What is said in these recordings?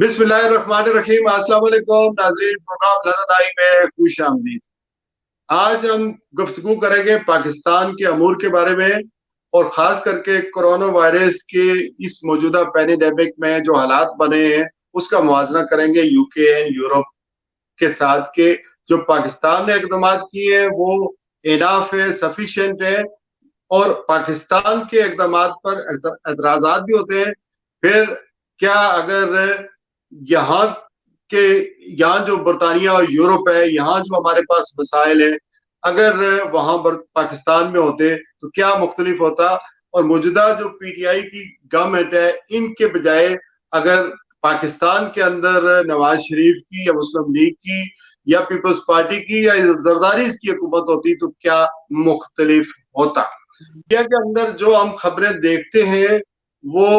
बिस्मिल्लाहिर्रहमानिर्रहीम। अस्सलाम वालेकुम नाज़रीन, प्रोग्राम लर्नर में खुश आमदीद। आज हम गुफ्तगू करेंगे पाकिस्तान के अमूर के बारे में और ख़ास करके कोरोना वायरस के इस मौजूदा पैंडेमिक में जो हालात बने हैं उसका मुआवजा करेंगे यूके एंड यूरोप के साथ के जो पाकिस्तान ने इक़दाम किए हैं वो इनाफ है, सफिशिएंट है और पाकिस्तान के इक़दाम पर एतराज़ात भी होते हैं। फिर क्या अगर यहाँ के यहाँ जो बरतानिया और यूरोप है, यहाँ जो हमारे पास वसाइल है, अगर वहां पर पाकिस्तान में होते तो क्या मुख्तलिफ होता। और मौजूदा जो पीटीआई की गवर्नमेंट है इनके बजाय अगर पाकिस्तान के अंदर नवाज शरीफ की या मुस्लिम लीग की या पीपल्स पार्टी की या जरदारी की हुकूमत होती तो क्या मुख्तलिफ होता। इंडिया के अंदर जो हम खबरें देखते हैं वो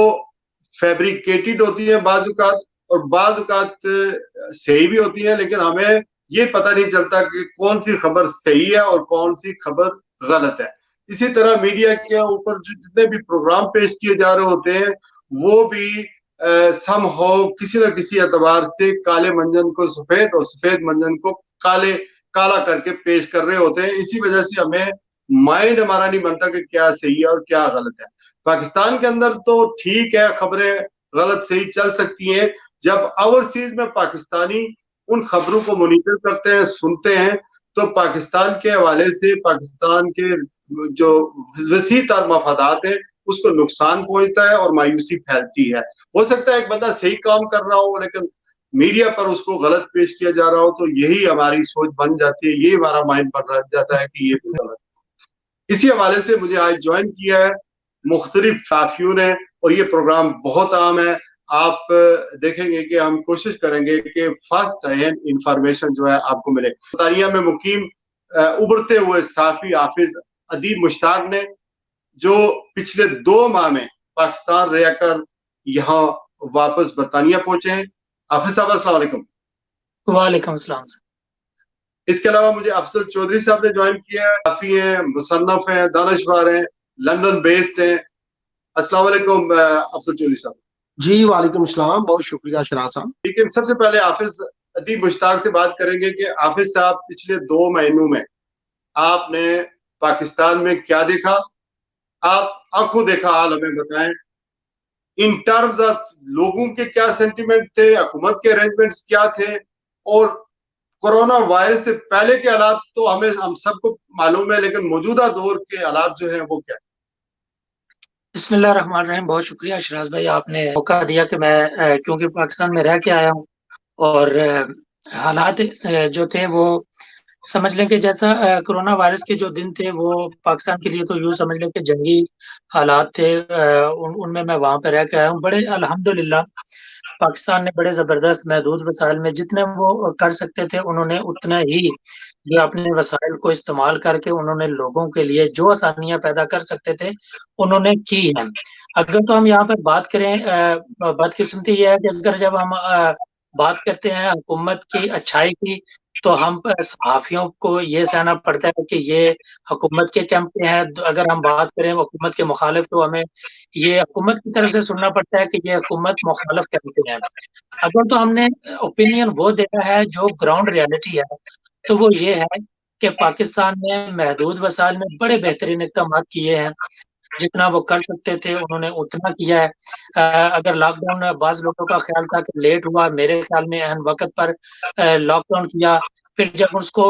फैब्रिकेटेड होती है बाजुकात, और बाजुकात सही भी होती है, लेकिन हमें ये पता नहीं चलता कि कौन सी खबर सही है और कौन सी खबर गलत है। इसी तरह मीडिया के ऊपर जो जितने भी प्रोग्राम पेश किए जा रहे होते हैं वो भी सम हो किसी न किसी एतबार से काले मंजन को सफेद और सफेद मंजन को काला करके पेश कर रहे होते हैं। इसी वजह से हमें माइंड हमारा नहीं बनता कि क्या सही है और क्या गलत है। पाकिस्तान के अंदर तो ठीक है, खबरें गलत सही चल सकती हैं। जब ओवरसीज में पाकिस्तानी उन खबरों को मॉनिटर करते हैं, सुनते हैं, तो पाकिस्तान के हवाले से पाकिस्तान के जो वसी तर मफादात है उसको नुकसान पहुंचता है और मायूसी फैलती है। हो सकता है एक बंदा सही काम कर रहा हो लेकिन मीडिया पर उसको गलत पेश किया जा रहा हो, तो यही हमारी सोच बन जाती है, यही हमारा माइंड बन जाता है कि ये भी गलत। इसी हवाले से मुझे आज ज्वाइन किया है मुख्तलिफ साफियों ने और ये प्रोग्राम बहुत आम है। आप देखेंगे कि हम कोशिश करेंगे कि फर्स्ट हैंड इंफॉर्मेशन जो है आपको मिले। तारिया में मुकीम उभरते हुए साफी हाफिज अदीब मुश्ताक ने जो पिछले 2 माह में पाकिस्तान रहकर यहाँ वापस बरतानिया पहुंचे हैं। हाफिज साहब अस्सलाम वालेकुम। वालेकुम अस्सलाम। इसके अलावा मुझे अफजल चौधरी साहब ने ज्वाइन किया है। काफी हैं, मुसन्नफ हैं, दानश्वर हैं, लंदन बेस्ड हैं। अस्सलाम वालेकुम अफजल चौधरी साहब। जी वालेकुम सलाम, बहुत शुक्रिया शराज साहब। लेकिन सबसे पहले हाफिज अदीब मुश्ताक से बात करेंगे कि हाफिज साहब पिछले 2 महीनों में आपने पाकिस्तान में क्या देखा, आप आंखों देखा हाल हमें बताएं। इन टर्म्स ऑफ लोगों के क्या सेंटिमेंट थे, हुकूमत के अरेंजमेंट्स क्या थे, और कोरोना वायरस से पहले के हालात तो हम सबको मालूम है, लेकिन मौजूदा दौर के हालात जो हैं वो क्या है। बिस्मिल्लाहिर्रहमानिर्रहीम। बहुत शुक्रिया शराज भाई, आपने मौका दिया कि मैं क्योंकि पाकिस्तान में रह के आया हूँ और हालात जो थे वो समझ लें कि जैसा कोरोना वायरस के जो दिन थे वो पाकिस्तान के लिए तो यूँ समझ लें कि जंगी हालात थे। उनमें मैं वहाँ पे रह के आया हूँ। बड़े अल्हम्दुलिल्लाह पाकिस्तान ने बड़े ज़बरदस्त महदूद वसाइल में जितने वो कर सकते थे उन्होंने उतना ही ये अपने वसाइल को इस्तेमाल करके उन्होंने लोगों के लिए जो आसानियाँ पैदा कर सकते थे उन्होंने की हैं। अगर तो हम यहाँ पर बात करें बदकिस्मती ये है कि अगर जब हम बात करते हैं हुकूमत की अच्छाई की तो हम सहाफ़ियों को ये सहना पड़ता है कि ये हुकूमत के कैंप के हैं। अगर हम बात करें हुकूमत के मुखालिफ तो हमें ये हुकूमत की तरफ से सुनना पड़ता है कि ये हुकूमत मुखालिफ कैंप के हैं। अगर तो हमने ओपिनियन वो देखा है जो ग्राउंड रियलिटी है तो वो ये है कि पाकिस्तान ने महदूद वसाइल में बड़े बेहतरीन इक़दाम किए हैं। जितना वो कर सकते थे उन्होंने उतना किया है। अगर लॉकडाउन बाज़ लोगों का ख्याल था कि लेट हुआ, मेरे ख्याल में ऐन वक़्त पर लॉकडाउन किया। फिर जब उसको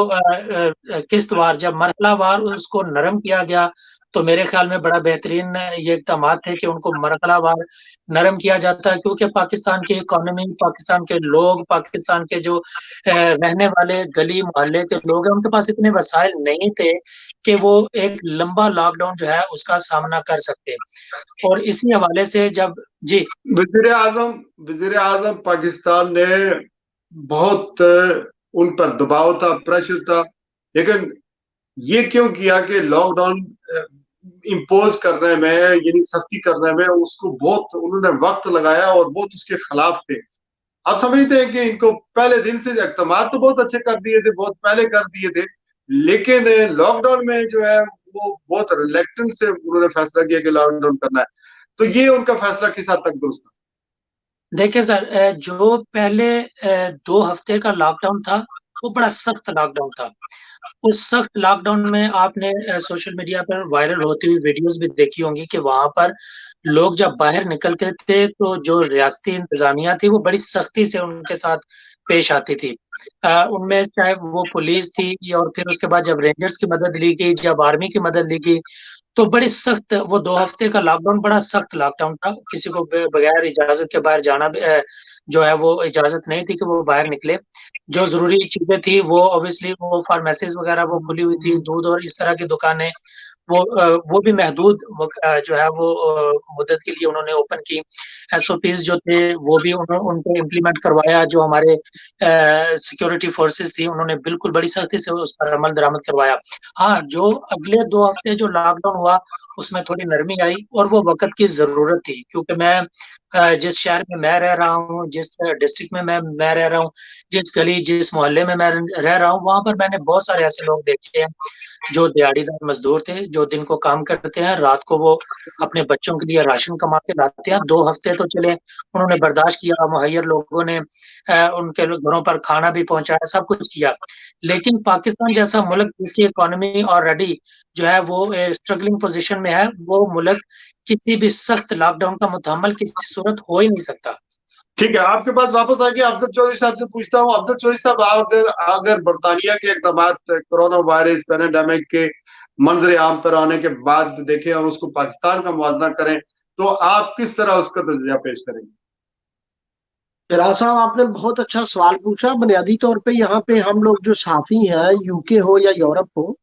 किस्तवार जब मरहलावार उसको नरम किया गया तो मेरे ख्याल में बड़ा बेहतरीन ये इक़दाम थे कि उनको मरहलावार नरम किया जाता है, क्योंकि पाकिस्तान की इकॉनमी, पाकिस्तान के लोग, पाकिस्तान के जो रहने वाले गली मोहल्ले के लोग हैं उनके पास इतने वसाइल नहीं थे कि वो एक लंबा लॉकडाउन जो है उसका सामना कर सकते। और इसी हवाले से जब जी वजीर आजम पाकिस्तान ने बहुत उन पर दबाव था, प्रेशर था, लेकिन ये क्यों किया कि लॉकडाउन इम्पोज करने में यानी सख्ती करने में उसको बहुत उन्होंने वक्त लगाया और बहुत उसके खिलाफ थे। आप समझते हैं कि इनको पहले दिन से इक़दाम तो बहुत अच्छे कर दिए थे, बहुत पहले कर दिए थे, लेकिन लॉकडाउन में जो है वो बहुत रिलेक्टेंस से उन्होंने फैसला किया कि लॉकडाउन करना है। तो ये उनका फैसला किस हद तक दुरुस्त था? देखिए सर, जो पहले 2 हफ्ते का लॉकडाउन था, वो बड़ा सख्त लॉकडाउन था। उस सख्त लॉकडाउन में आपने सोशल मीडिया पर वायरल होती हुई वीडियोस भी देखी होंगी कि वहां पर लोग जब बाहर निकलते थे तो जो रियासती इंतजामिया थी वो बड़ी सख्ती से उनके साथ पेश आती थी। उनमें चाहे वो पुलिस थी और फिर उसके बाद जब रेंजर्स की मदद ली गई, जब आर्मी की मदद ली गई, तो बड़ी सख्त वो 2 हफ्ते का लॉकडाउन बड़ा सख्त लॉकडाउन था। किसी को बगैर इजाजत के बाहर जाना भी, जो है वो इजाजत नहीं थी कि वो बाहर निकले। जो जरूरी चीजें थी वो ऑब्वियसली वो फार्मेसीज वगैरह वो खुली हुई थी, दूध और इस तरह की दुकानें वो भी महदूद जो है वो मुद्दत के लिए उन्होंने ओपन की। एसओपीज जो थे वो भी उनको इम्प्लीमेंट करवाया। जो हमारे सिक्योरिटी फोर्सेस थी उन्होंने बिल्कुल बड़ी सख्ती से उस पर अमल दरामद करवाया। हाँ, जो अगले 2 हफ्ते जो लॉकडाउन हुआ उसमें थोड़ी नरमी आई और वो वक्त की जरूरत थी, क्योंकि मैं जिस शहर में मैं रह रहा हूँ, जिस डिस्ट्रिक्ट में मैं रह रहा हूँ, जिस गली जिस मोहल्ले में मैं रह रहा हूँ, वहां पर मैंने बहुत सारे ऐसे लोग देखे हैं जो दिहाड़ीदार मजदूर थे, जो दिन को काम करते हैं, रात को वो अपने बच्चों के लिए राशन कमा के लाते हैं। 2 हफ्ते तो चले, उन्होंने बर्दाश्त किया, मुहैयर लोगों ने उनके घरों पर खाना भी पहुंचाया, सब कुछ किया। लेकिन पाकिस्तान जैसा मुल्क जिसकी इकोनॉमी ऑलरेडी जो है वो स्ट्रगलिंग पोजीशन में है, वो मुल्क किसी भी सख्त लॉकडाउन का मुतहम्मल किसी सूरत हो ही नहीं सकता। ठीक है, आपके पास वापस आके अफजल चौधरी साहब से पूछता हूँ। अफजल चौधरी साहब, अगर अगर बरतानिया के इकदाम कोरोना वायरस पैराडेमिक के मंजर आम पर आने के बाद देखें और उसको पाकिस्तान का मुवाजना करें, तो आप किस तरह उसका तजिया पेश करेंगे? फिराज साहब, आपने बहुत अच्छा सवाल पूछा। बुनियादी तौर पे यहाँ पे हम लोग जो साफी हैं, यूके हो या यूरोप हो,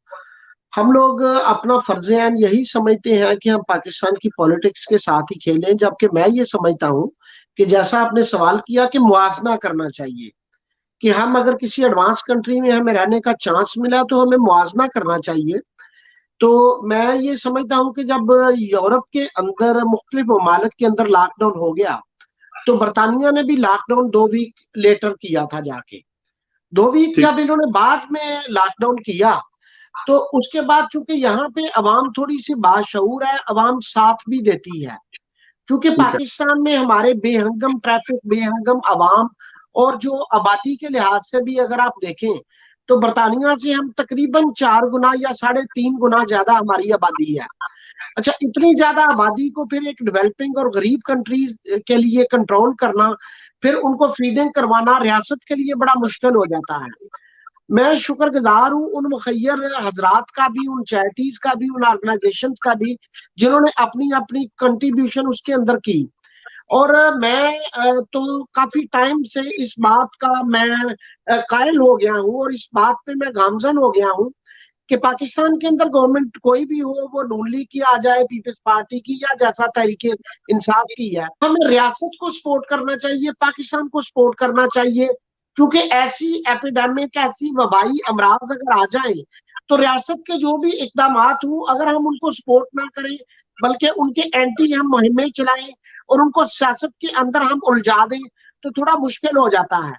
हम लोग अपना फर्ज ऐन यही समझते हैं कि हम पाकिस्तान की पॉलिटिक्स के साथ ही खेलें, जबकि मैं ये समझता हूँ कि जैसा आपने सवाल किया कि मुआवजा करना चाहिए, कि हम अगर किसी एडवांस कंट्री में हमें रहने का चांस मिला तो हमें मुआवजा करना चाहिए। तो मैं ये समझता हूँ कि जब यूरोप के अंदर मुख्तलिफ ममालिक के अंदर लॉकडाउन हो गया, तो बरतानिया ने भी लॉकडाउन 2 वीक लेटर किया था जाके। 2 वीक ठीक। जब इन्होंने बाद में लॉकडाउन किया, तो उसके बाद चूंकि यहाँ पे अवाम थोड़ी सी बाशऊर है, अवाम साथ भी देती है। चूंकि ठीक है। पाकिस्तान में हमारे बेहंगम ट्रैफिक, बेहंगम अवाम और जो आबादी के लिहाज से भी अगर आप देखें, तो बरतानिया से हम तकरीबन 4 गुना या 3.5 गुना ज्यादा हमारी आबादी है। अच्छा, इतनी ज्यादा आबादी को फिर एक डेवलपिंग और गरीब कंट्रीज के लिए कंट्रोल करना, फिर उनको फीडिंग करवाना रियासत के लिए बड़ा मुश्किल हो जाता है। मैं शुक्रगुजार हूँ उन मुखैर हजरात का भी, उन चैरिटीज का भी, उन ऑर्गेनाइजेशन का भी, जिन्होंने अपनी अपनी कंट्रीब्यूशन उसके अंदर की। और मैं तो काफी टाइम से इस बात का मैं कायल हो गया हूँ और इस बात पे मैं गामजन हो गया हूँ कि पाकिस्तान के अंदर गवर्नमेंट कोई भी हो, वो नून लीग की आ जाए, पीपल्स पार्टी की या जैसा तहरीक इंसाफ की है, हमें रियासत को सपोर्ट करना चाहिए, पाकिस्तान को सपोर्ट करना चाहिए। क्योंकि ऐसी एपिडेमिक, ऐसी वबाई अमराज अगर आ जाए, तो रियासत के जो भी इकदाम हो, अगर हम उनको सपोर्ट ना करें बल्कि उनके एंटी हम मुहिमें चलाएं और उनको सियासत के अंदर हम उलझा दें, तो थोड़ा मुश्किल हो जाता है।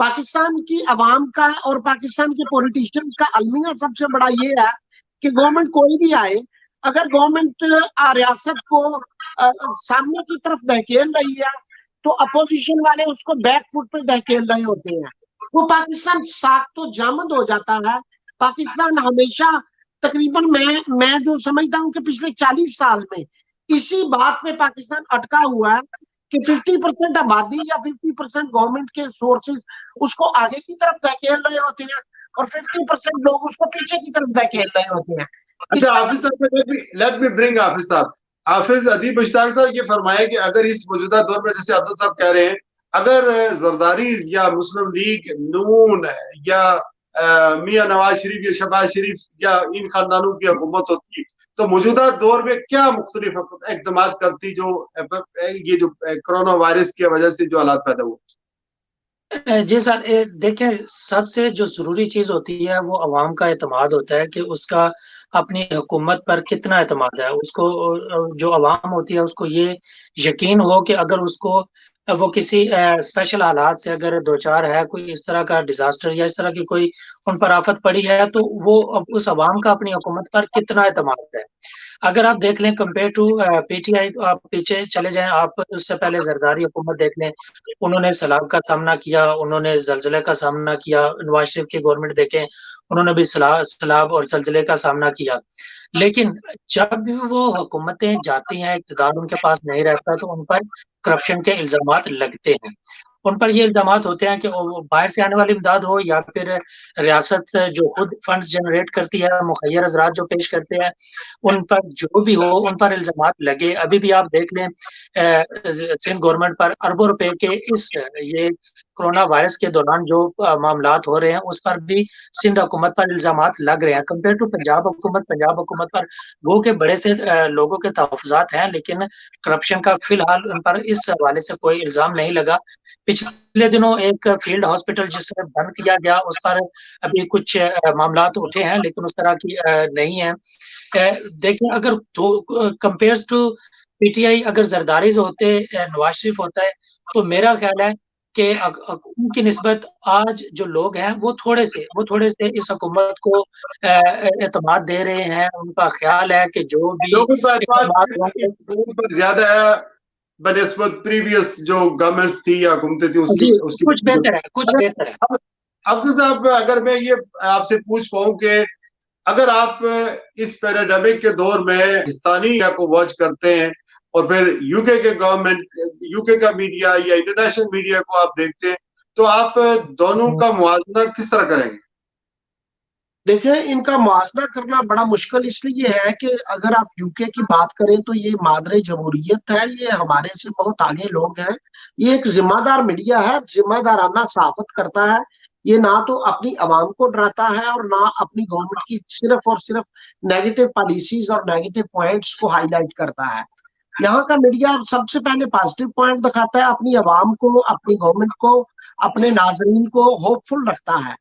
पाकिस्तान की आवाम का और पाकिस्तान के पॉलिटिशियंस का अलमिया सबसे बड़ा ये है कि गवर्नमेंट कोई भी आए, अगर गवर्नमेंट रियासत को सामने की तरफ धकेल रही है, तो अपोजिशन वाले उसको बैक फुट पे धकेल रहे होते हैं। वो पाकिस्तान साख तो जामद हो जाता है। पाकिस्तान हमेशा तकरीबन मैं जो समझता हूँ कि पिछले 40 साल में इसी बात पे पाकिस्तान अटका हुआ है कि 50% आबादी या 50% गवर्नमेंट के सोर्सेज उसको आगे की तरफ धकेल रहे होते हैं और 50% लोग उसको पीछे की तरफ धकेल रहे होते हैं। अच्छा इसका हाफिज साहब, लेट मी ब्रिंग हाफिज साहब। हाफिज अदीब मुश्ताक साहब, ये फरमाया कि अगर इस मौजूदा दौर में, जैसे अफजल साहब कह रहे हैं, अगर जरदारीज या मुस्लिम लीग नून या मियां नवाज शरीफ या शहबाज शरीफ या इन खानदानों की हुकूमत होती, तो मौजूदा दौर में क्या मुख्तलिफ इकदाम करती जो ये जो कोरोना वायरस की वजह से जो हालात पैदा हुए? जी सर, देखें, सबसे जो ज़रूरी चीज़ होती है वो अवाम का एतमाद होता है कि उसका अपनी हुकूमत पर कितना एतमाद है। उसको जो अवाम होती है उसको ये यकीन हो कि अगर उसको वो किसी स्पेशल हालात से अगर दो चार है, कोई इस तरह का डिजास्टर या इस तरह की कोई उन पर आफत पड़ी है, तो वो अब उस अवाम का अपनी हुकूमत पर कितना एतमाद है। अगर आप देख लें कंपेयर टू पीटीआई, तो आप पीछे चले जाएं, आप उससे पहले जरदारी हुकूमत देख लें, उन्होंने सैलाब का सामना किया, उन्होंने जलजले का सामना किया। नवाज शरीफ की गवर्नमेंट देखें, उन्होंने भी सैलाब और जलजले का सामना किया। लेकिन जब भी वो हुकूमतें जाती हैं, इक़्तिदार उनके पास नहीं रहता, तो उन पर करप्शन के इल्ज़ामात लगते हैं। उन पर ये इल्ज़ामात होते हैं कि वो बाहर से आने वाली इमदाद हो या फिर रियासत जो खुद फंड्स जनरेट करती है, मुखय्यर हज़रात जो पेश करते हैं, उन पर जो भी हो, उन पर इल्ज़ामात लगे। अभी भी आप देख लें सिंध गवर्नमेंट पर अरबों रुपए के ये कोरोना वायरस के दौरान जो मामलात हो रहे हैं, उस पर भी सिंध हुकूमत पर इल्ज़ामात लग रहे हैं। कंपेयर टू पंजाब हुकूमत पर वो के बड़े से लोगों के तहफ़्फ़ुज़ात हैं, लेकिन करप्शन का फ़िलहाल उन पर इस हवाले से कोई इल्ज़ाम नहीं लगा। पिछले दिनों एक फील्ड हॉस्पिटल जिसे बंद किया गया, उस पर अभी कुछ मामलात उठे हैं, लेकिन उस तरह की नहीं है। देखिए, अगर कंपेयर्स टू पीटीआई, अगर जरदारी से होते, नवाज शरीफ होता है, तो मेरा ख्याल है कि उनकी निस्बत आज जो लोग हैं वो थोड़े से इस हुकूमत को एतमाद दे रहे हैं। उनका ख्याल है कि जो भी लोगों का इक़दामात होंगे, लोगों पर ज्यादा है बनिस्बत प्रीवियस जो गवर्नमेंट्स थी या हुकूमतें थी उसकी जी, उसकी कुछ बेहतर है, कुछ बेहतर है। अफसर साहब, अगर मैं ये आपसे पूछ पाऊं कि अगर आप इस पैराडेमिक के दौर में पाकिस्तानी मीडिया को वॉच करते हैं और फिर यूके का मीडिया या इंटरनेशनल मीडिया को आप देखते हैं, तो आप दोनों का मुआवजा किस तरह करेंगे? देखिए, इनका मुआवजा करना बड़ा मुश्किल इसलिए है कि अगर आप यूके की बात करें तो ये मादरे जमहूरियत है, ये हमारे से बहुत आगे लोग हैं। ये एक जिम्मेदार मीडिया है, जिम्मेदाराना सहाफत करता है। ये ना तो अपनी आवाम को डराता है और ना अपनी गवर्नमेंट की सिर्फ और सिर्फ नेगेटिव पॉलिसीज और नेगेटिव पॉइंट्स को हाईलाइट करता है। यहाँ का मीडिया सबसे पहले पॉजिटिव पॉइंट दिखाता है, अपनी आवाम को, अपनी गवर्नमेंट को, अपने नाजरीन को होपफुल रखता है।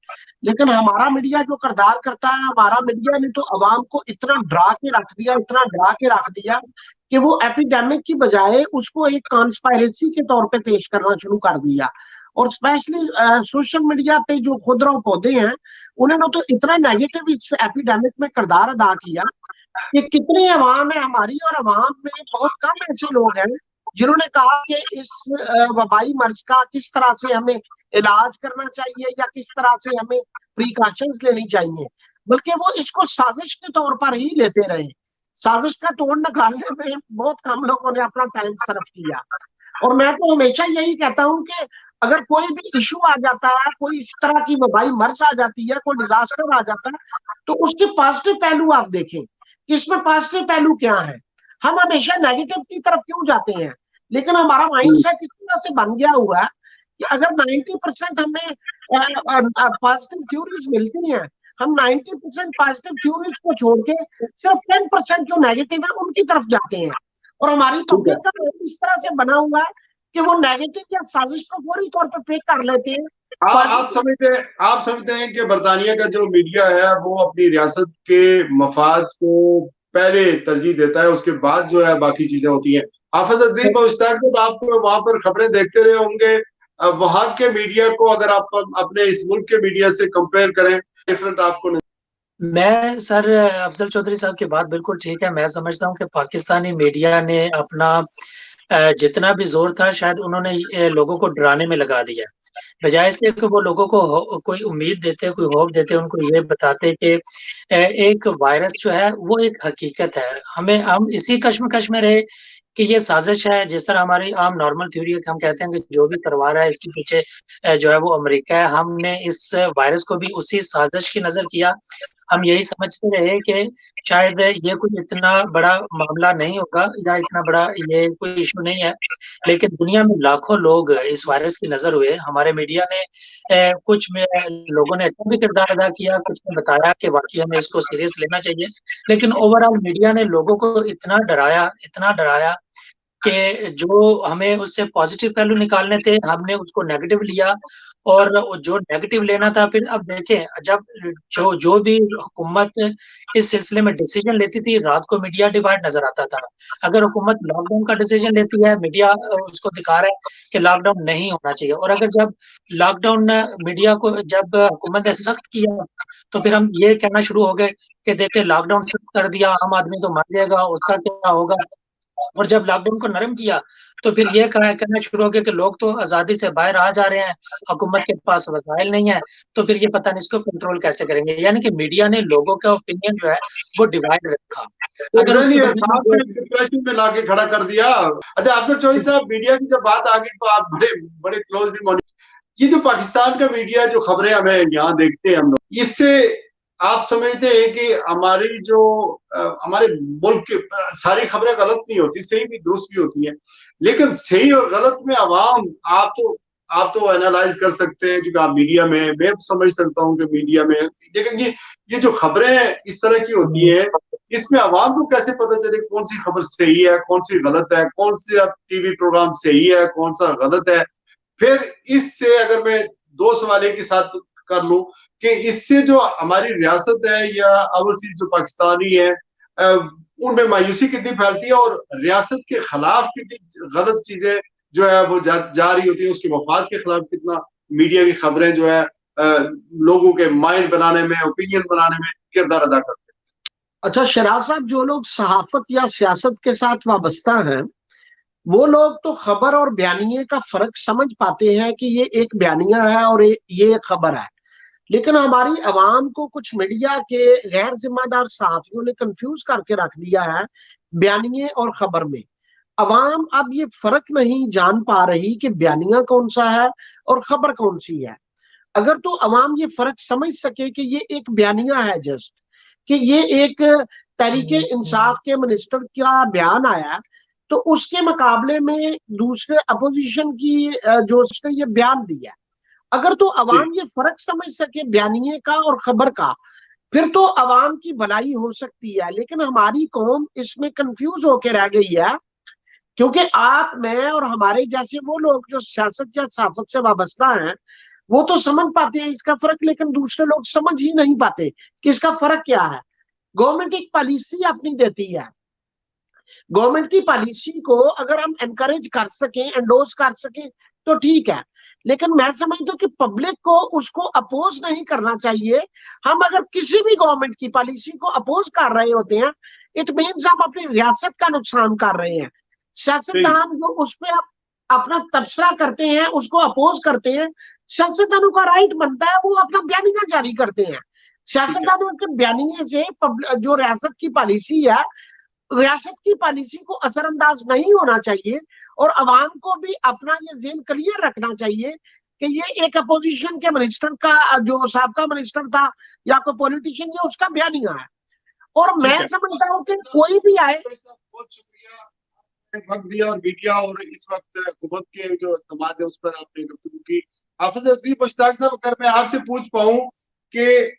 लेकिन हमारा मीडिया जो किरदार करता है, हमारा मीडिया ने तो अवाम को इतना डरा के रख दिया, इतना डरा के रख दिया कि वो एपिडेमिक की बजाय उसको एक कॉन्स्पायरेसी के तौर पे पेश करना शुरू कर दिया। और स्पेशली सोशल मीडिया पे जो खुदरा पौधे हैं, उन्होंने तो इतना नेगेटिव इस एपिडेमिक में किरदार अदा किया कि कितनी अवाम है हमारी, और अवाम में बहुत कम ऐसे लोग हैं जिन्होंने कहा कि इस वबाई मर्ज का किस तरह से हमें इलाज करना चाहिए या किस तरह से हमें प्रिकॉशंस लेनी चाहिए, बल्कि वो इसको साजिश के तौर पर ही लेते रहे। साजिश का तोड़ निकालने में बहुत कम लोगों ने अपना टाइम सर्व किया। और मैं तो हमेशा यही कहता हूं कि अगर कोई भी इशू आ जाता है, कोई इस तरह की वबाई मर्ज आ जाती है, कोई डिजास्टर आ जाता है, तो उसके पॉजिटिव पहलू आप देखें। इसमें पॉजिटिव पहलू क्या है? हम हमेशा नेगेटिव की तरफ क्यों जाते हैं? लेकिन हमारा माइंडसेट इस तरह से बन गया हुआ है कि अगर 90% हमें पॉजिटिव थ्योरीज मिलती हैं, हम 90% पॉजिटिव थ्योरीज को छोड़ के सिर्फ 10% जो नेगेटिव है उनकी तरफ जाते हैं। और हमारी पब्लिक का इस तरह से बना हुआ है कि वो नेगेटिव या साजिश को फौरी तौर पर पे कर लेते हैं। आप समझते हैं कि बरतानिया का जो मीडिया है वो अपनी रियासत के मफाद को पहले तरजीह देता है, उसके बाद जो है बाकी चीजें होती हैं। हाफिज अदीब मुश्ताक साहब, आप वहां पर खबरें देखते रहे होंगे, वहां के मीडिया को अगर आप अपने इस मुल्क के मीडिया से कंपेयर करें, डिफरेंट आपको? मैं सर, अफजल चौधरी साहब की बात बिल्कुल ठीक है। मैं समझता हूँ कि पाकिस्तानी मीडिया ने अपना जितना भी जोर था, शायद उन्होंने लोगों को डराने में लगा दिया, बजाय इसके कि वो लोगों को कोई उम्मीद देते, कोई होप देते, उनको ये बताते कि एक वायरस जो है वो एक हकीकत है। हम इसी कश्मकश में रहे कि ये साजिश है। जिस तरह हमारी आम नॉर्मल थ्योरी है कि हम कहते हैं कि जो भी करवा रहा है इसके पीछे जो है वो अमेरिका है, हमने इस वायरस को भी उसी साजिश की नजर किया। हम यही समझते रहे कि शायद ये कोई इतना बड़ा मामला नहीं होगा या इतना बड़ा ये कोई इशू नहीं है। लेकिन दुनिया में लाखों लोग इस वायरस की नजर हुए। हमारे मीडिया ने कुछ में लोगों ने अच्छा भी किरदार अदा किया, कुछ ने बताया कि वाकई हमें इसको सीरियस लेना चाहिए। लेकिन ओवरऑल मीडिया ने लोगों को इतना डराया कि जो हमें उससे पॉजिटिव पहलू निकालने थे, हमने उसको नेगेटिव लिया और जो नेगेटिव लेना था फिर अब देखें जब जो भी हुकूमत इस सिलसिले में डिसीजन लेती थी, रात को मीडिया डिवाइड नज़र आता था। अगर हुकूमत लॉकडाउन का डिसीजन लेती है, मीडिया उसको दिखा रहा है कि लॉकडाउन नहीं होना चाहिए और अगर जब लॉकडाउन मीडिया को जब हुकूमत ने सख्त किया, तो फिर हम ये कहना शुरू हो गए कि देखिए लॉकडाउन सख्त कर दिया, आम आदमी तो मर जाएगा, उसका क्या होगा? और जब लॉकडाउन को नरम किया, तो फिर ये कहना शुरू हो गया कि लोग तो आज़ादी से बाहर आ जा रहे हैं, हुकूमत के पास वसाइल नहीं है, तो फिर ये पता नहीं इसको कंट्रोल कैसे करेंगे। यानी कि मीडिया ने लोगों का ओपिनियन जो है, वो डिवाइड रखा। अगर उसके एग्जैक्टली, बदले में साथ में डिप्रेशन में लाके खड़ा कर दिया। अच्छा, अफजल चौधरी साहब, मीडिया की जब बात आ गई तो आप बड़े बड़े क्लोजली मॉनिटर, ये जो पाकिस्तान का मीडिया, जो खबरें हमें यहाँ देखते हैं हम लोग, इससे आप समझते हैं कि हमारी जो हमारे मुल्क की सारी खबरें गलत नहीं होती, सही भी दुरुस्त भी होती है, लेकिन सही और गलत में अवाम, आप तो एनालाइज कर सकते हैं क्योंकि आप मीडिया में, मैं समझ सकता हूँ कि मीडिया में, लेकिन ये जो खबरें इस तरह की होती हैं, इसमें अवाम को कैसे पता चले कौन सी खबर सही है, कौन सी गलत है, कौन सा टीवी प्रोग्राम सही है, कौन सा गलत है? फिर इससे अगर मैं दो सवाल एक ही साथ कर लूं कि इससे जो हमारी रियासत है या ओवरसीज जो पाकिस्तानी है, उनमें मायूसी कितनी फैलती है और रियासत के खिलाफ कितनी गलत चीजें जो है वो जा रही होती है, उसके मफाद के खिलाफ कितना मीडिया की खबरें जो है लोगों के माइंड बनाने में, ओपिनियन बनाने में किरदार अदा करते हैं। अच्छा शराज साहब, जो लोग सहाफत या सियासत के साथ वाबस्ता हैं, वो लोग तो खबर और बयानिए का फर्क समझ पाते हैं कि ये एक बयानिया है और ये खबर है। लेकिन हमारी अवाम को कुछ मीडिया के गैर जिम्मेदार सहाफियों ने कंफ्यूज करके रख दिया है बयानिए और खबर में। अवाम अब ये फर्क नहीं जान पा रही कि बयानिया कौन सा है और खबर कौन सी है। अगर तो अवाम ये फर्क समझ सके कि ये एक बयानिया है, जस्ट कि ये एक तहरीके इंसाफ के मिनिस्टर का बयान आया, तो उसके मुकाबले में दूसरे अपोजिशन की जो उसने ये बयान दिया, अगर तो अवाम ये फर्क समझ सके बयानिए का और खबर का, फिर तो अवाम की भलाई हो सकती है। लेकिन हमारी कौम इसमें कंफ्यूज होकर रह गई है, क्योंकि आप, मैं और हमारे जैसे वो लोग जो सियासत या सहाफत से वाबस्ता हैं, वो तो समझ पाते हैं इसका फर्क, लेकिन दूसरे लोग समझ ही नहीं पाते कि इसका फर्क क्या है। गवर्नमेंट एक पॉलिसी अपनी देती है, गवर्नमेंट की पॉलिसी को अगर हम एनकरेज कर सकें, एंडोर्स कर सकें, तो ठीक है, लेकिन मैं समझता हूँ कि पब्लिक को उसको अपोज नहीं करना चाहिए। हम अगर किसी भी गवर्नमेंट की पॉलिसी को अपोज कर रहे होते हैं, इट मीन्स हम अपनी रियासत का नुकसान कर रहे हैं। सियासतदान जो उस पर अपना तबसरा करते हैं, उसको अपोज करते हैं, सियासतदानों का राइट बनता है वो अपना बयानिया जारी करते हैं। सियासतदानों के बयानिए से जो रियासत की पॉलिसी है, रियासत की पॉलिसी को असरअंदाज नहीं होना चाहिए। और अवाम को भी अपना ये ज़हन क्लियर रखना चाहिए कि ये एक अपोजिशन के मिनिस्टर का, जो साबका मिनिस्टर था या कोई पॉलिटिशियन, ये उसका बयानिया है। और मैं समझता हूँ कि कोई भी आए। बहुत शुक्रिया वक्त दिया, और मीडिया और इस वक्त हुकूमत के जो इक़दामात है उस पर आपने गुफ्तगू की। हाफिज असदी मुश्ताक साहब, अगर मैं आपसे पूछ पाऊं कि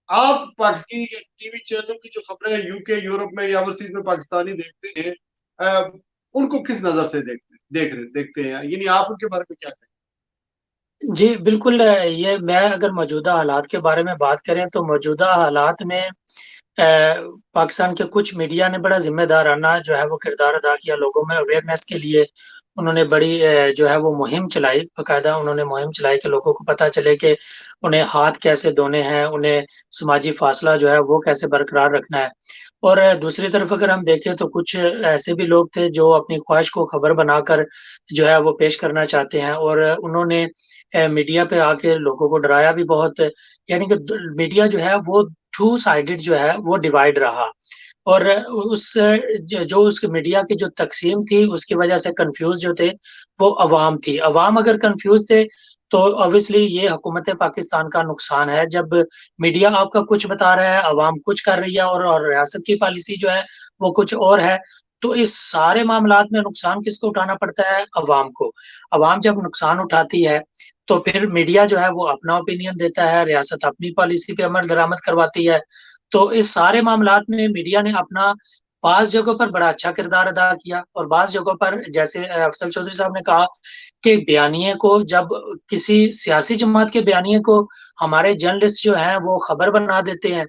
आप पाकिस्तानी टीवी चैनल की जो खबरें यूके, यूरोप में या ओवरसीज में पाकिस्तानी देखते हैं, उनको किस नजर से देखते हैं, यानी आप उनके बारे में क्या कहें? जी, बिल्कुल ये मैं अगर मौजूदा हालात के बारे में बात करें तो मौजूदा हालात में पाकिस्तान के कुछ मीडिया ने बड़ा ज़िम्मेदाराना जो है वो किरदार अदा किया लोगों में अवेयरनेस के लिए। उन्होंने बड़ी जो है वो मुहिम चलाई, बाकायदा उन्होंने मुहिम चलाई कि लोगों को पता चले कि उन्हें हाथ कैसे धोने हैं, उन्हें समाजी फ़ासला जो है वो कैसे बरकरार रखना है। और दूसरी तरफ अगर हम देखें तो कुछ ऐसे भी लोग थे जो अपनी ख्वाहिश को खबर बनाकर जो है वो पेश करना चाहते हैं और उन्होंने मीडिया पे आके लोगों को डराया भी बहुत। यानी कि मीडिया जो है वो टू साइडेड जो है वो डिवाइड रहा और उस जो उस मीडिया की जो तक़सीम थी उसकी वजह से कन्फ्यूज़ जो थे वो अवाम थी। अवाम अगर कन्फ्यूज़ थे तो ऑब्वियसली ये हुकूमत पाकिस्तान का नुकसान है। जब मीडिया आपका कुछ बता रहा है, अवाम कुछ कर रही है और रियासत की पॉलिसी जो है वो कुछ और है, तो इस सारे मामलात में नुकसान किसको उठाना पड़ता है? अवाम को। अवाम जब नुकसान उठाती है तो फिर मीडिया जो है वो अपना ओपिनियन देता है, रियासत अपनी पॉलिसी पे अमल दरामद करवाती है। तो इस सारे मामलात में मीडिया ने अपना बाज़ जगहों पर बड़ा अच्छा किरदार अदा किया और बाज़ जगहों पर जैसे अफजल चौधरी साहब ने कहा कि बयानिए को जब किसी सियासी जमात के बयानिए को हमारे जर्नलिस्ट जो हैं वो खबर बना देते हैं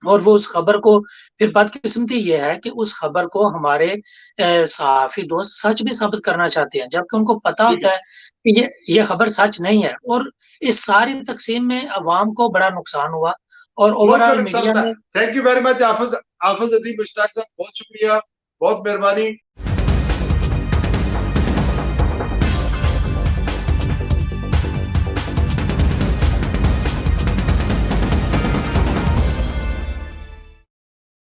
और वो उस खबर को फिर बदकिस्मती ये है कि उस खबर को हमारे सहाफ़ी दोस्त सच भी साबित करना चाहते हैं, जबकि उनको पता होता है कि ये खबर सच नहीं है और इस सारी तक़सीम में अवाम को बड़ा नुकसान हुआ और ओवरऑल मीडिया में। थैंक यू वेरी मच हाफिज अदीब मुश्ताक साहब, बहुत शुक्रिया, बहुत मेहरबानी।